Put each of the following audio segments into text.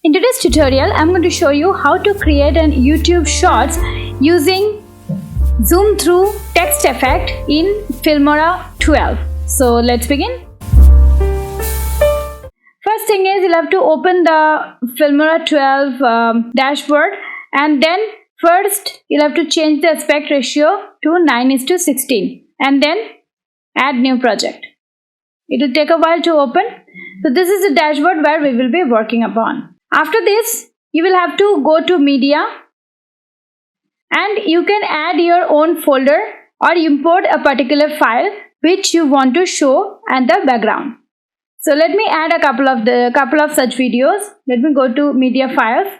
In today's tutorial, I'm going to show you how to create an YouTube Shorts using zoom through text effect in Filmora 12. So let's begin. First thing is you'll have to open the Filmora 12 dashboard, and then first you'll have to change the aspect ratio to 9:16 and then add new project. It will take a while to open. So this is the dashboard where we will be working upon. After this, you will have to go to media and you can add your own folder or import a particular file which you want to show at the background. So let me add a couple of such videos. Let me go to media files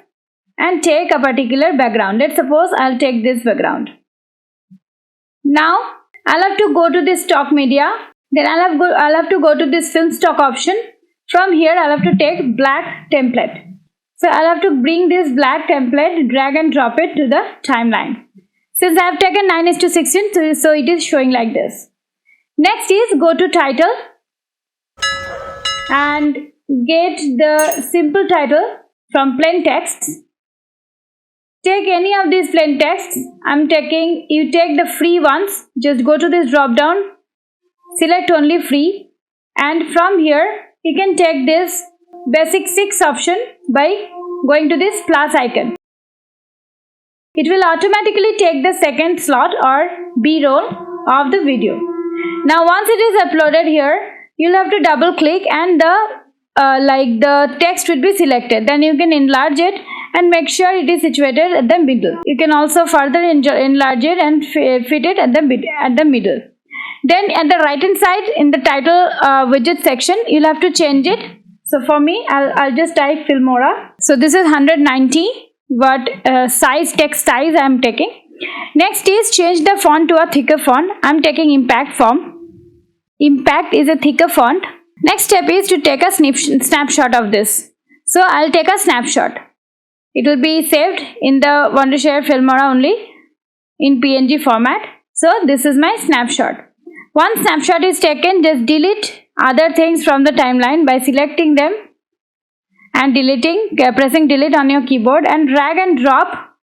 and take a particular background. Let's suppose I'll take this background. Now I'll have to go to this stock media. Then I'll have to go to this film stock option. From here I'll have to take black template. So I'll have to bring this black template, drag and drop it to the timeline. Since I have taken 9:16, so it is showing like this. Next is go to title and get the simple title from plain text. Take any of these plain texts. You take the free ones. Just go to this drop down, select only free, and from here you can take this basic 6 option by going to this plus icon. It will automatically take the second slot or B-roll of the video. Now once it is uploaded here, you'll have to double click and the text will be selected. Then you can enlarge it and make sure it is situated at the middle. You can also further enlarge it and fit it at the middle. Then at the right hand side in the title widget section, you'll have to change it. So for me, I'll just type Filmora. So this is 190 what text size I am taking. Next is change the font to a thicker font. I'm taking Impact font. Impact is a thicker font. Next step is to take a snapshot of this. So I'll take a snapshot. It will be saved in the Wondershare Filmora only in PNG format. So this is my snapshot. Once snapshot is taken, just delete other things from the timeline by selecting them and pressing delete on your keyboard, and drag and drop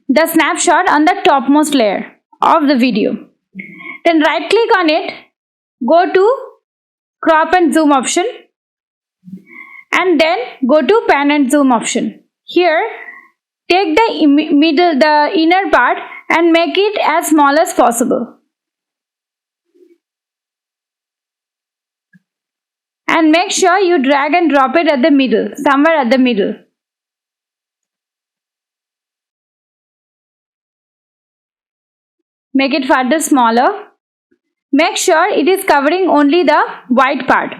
the snapshot on the topmost layer of the video. Then right click on it, go to crop and zoom option, and then go to pan and zoom option. Here take the inner part and make it as small as possible. And make sure you drag and drop it at the middle, somewhere at the middle. Make it further smaller. Make sure it is covering only the white part.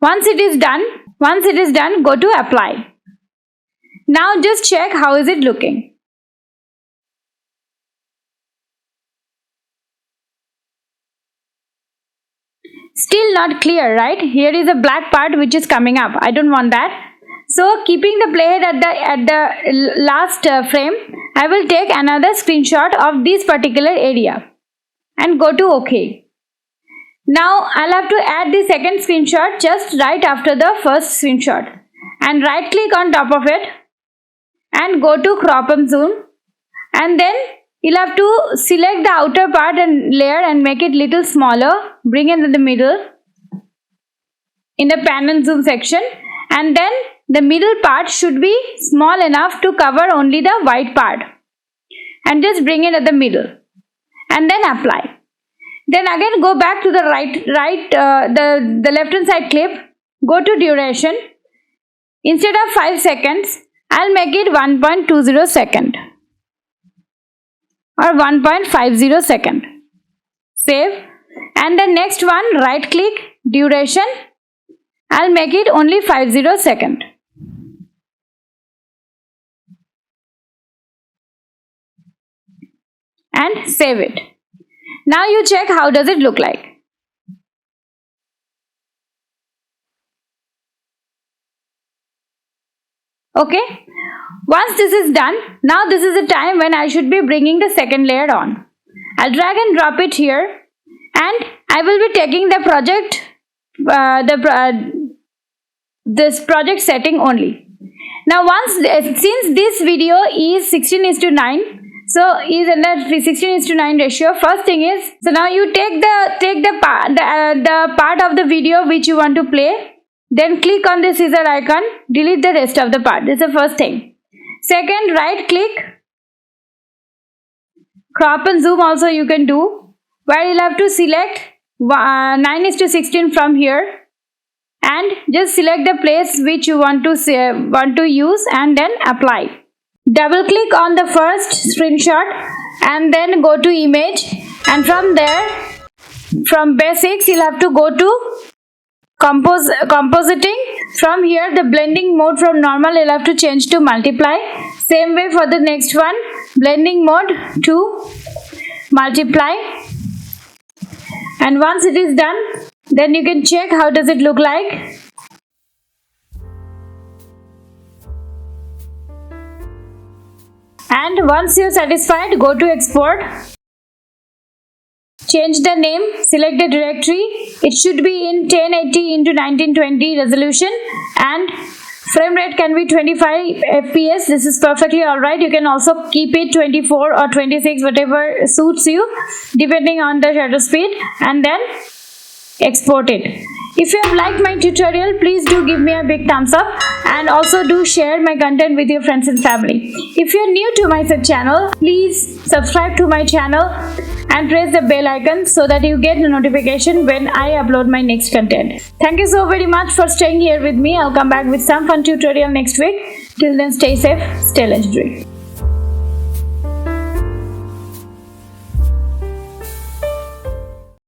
Once it is done, go to apply. Now just check how is it looking. Still not clear, right? Here is a black part which is coming up. I don't want that. So keeping the playhead at the last frame, I will take another screenshot of this particular area and go to OK. Now I'll have to add the second screenshot just right after the first screenshot, and right click on top of it and go to crop and zoom, and then you'll have to select the outer part and layer and make it little smaller, bring it in the middle in the pan and zoom section, and then the middle part should be small enough to cover only the white part, and just bring it at the middle and then apply. Then again go back to the the left hand side clip, go to duration. Instead of 5 seconds, I'll make it 1.20 second. Or 1.50 second. Save. And the next one, right click, duration. I'll make it only 50 second. And save it. Now you check how does it look like. Okay. Once this is done, now this is the time when I should be bringing the second layer on. I'll drag and drop it here, and I will be taking the project, this project setting only. Now since this video is 16:9, so is in the 16:9 ratio, first thing is, so now you take the part of the video which you want to play, then click on the scissor icon, delete the rest of the part. This is the first thing. Second, right click, crop and zoom also you can do, where you'll have to select 9:16 from here and just select the place which you want to use and then apply. Double click on the first screenshot and then go to image, and from there, from basics, you'll have to go to compositing. From here, the blending mode from normal you'll have to change to multiply. Same way for the next one, blending mode to multiply. And once it is done, then you can check how does it look like. And once you're satisfied, go to export. Change the name, select the directory. It should be in 1080 into 1920 resolution, and frame rate can be 25 fps. This is perfectly alright. You can also keep it 24 or 26, whatever suits you, depending on the shutter speed, and then export it. If you have liked my tutorial, please do give me a big thumbs up, and also do share my content with your friends and family. If you are new to my channel, please subscribe to my channel and press the bell icon so that you get a notification when I upload my next content. Thank you so very much for staying here with me. I'll come back with some fun tutorial next week. Till then, stay safe, stay legendary.